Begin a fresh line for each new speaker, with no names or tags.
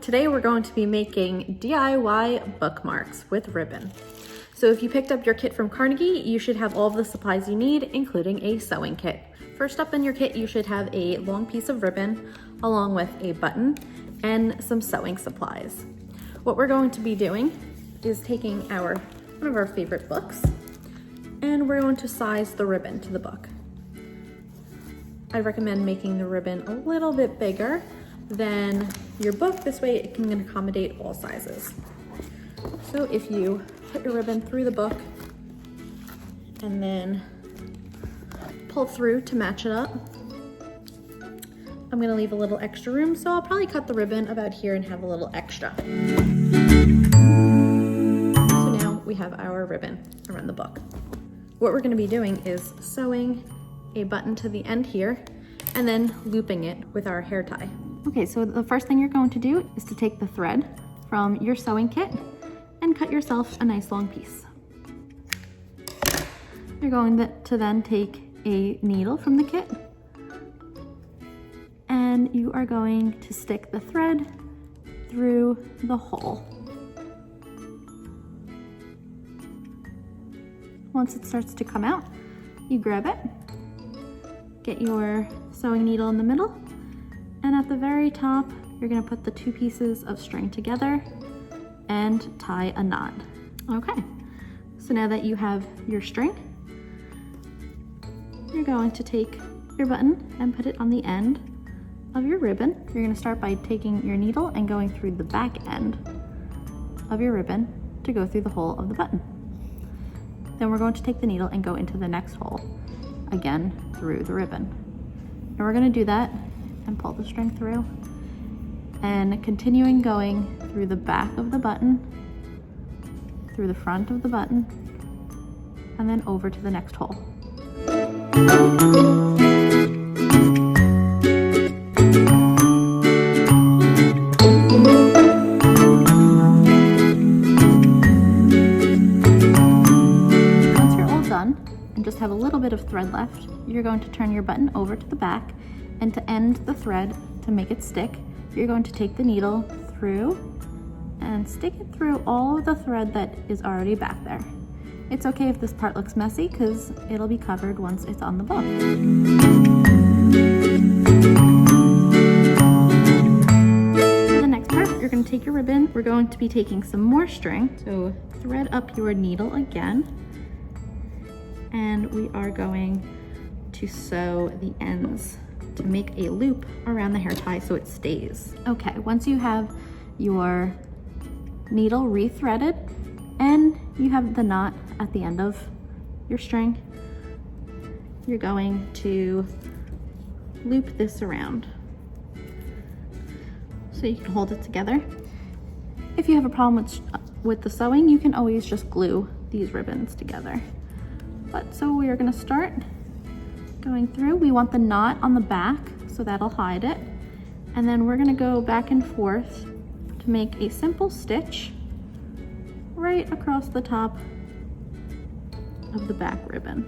today we're going to be making DIY bookmarks with ribbon. So if you picked up your kit from Carnegie, you should have all of the supplies you need, including a sewing kit. First up in your kit, you should have a long piece of ribbon, along with a button and some sewing supplies. What we're going to be doing is taking one of our favorite books, and we're going to size the ribbon to the book. I recommend making the ribbon a little bit bigger than your book. This way it can accommodate all sizes. So if you put your ribbon through the book and then pull through to match it up, I'm gonna leave a little extra room, so I'll probably cut the ribbon about here and have a little extra. So now we have our ribbon around the book. What we're gonna be doing is sewing a button to the end here and then looping it with our hair tie. Okay, so the first thing you're going to do is to take the thread from your sewing kit and cut yourself a nice long piece. You're going to then take a needle from the kit and you are going to stick the thread through the hole. Once it starts to come out, you grab it, get your sewing needle in the middle, and at the very top, you're gonna put the two pieces of string together and tie a knot. Okay, so now that you have your string, you're going to take your button and put it on the end of your ribbon. You're gonna start by taking your needle and going through the back end of your ribbon to go through the hole of the button. Then we're going to take the needle and go into the next hole, again through the ribbon. And we're gonna do that and pull the string through, and continuing going through the back of the button, through the front of the button, and then over to the next hole. Once you're all done and just have a little bit of thread left, you're going to turn your button over to the back, and to end the thread, to make it stick, you're going to take the needle through and stick it through all of the thread that is already back there. It's okay if this part looks messy because it'll be covered once it's on the book. For the next part, you're going to take your ribbon. We're going to be taking some more string. So thread up your needle again, and we are going to sew the ends to make a loop around the hair tie so it stays. Okay, once you have your needle re-threaded and you have the knot at the end of your string, you're going to loop this around so you can hold it together. If you have a problem with the sewing, you can always just glue these ribbons together. But so we are going to start going through. We want the knot on the back, so that'll hide it. And then we're gonna go back and forth to make a simple stitch right across the top of the back ribbon.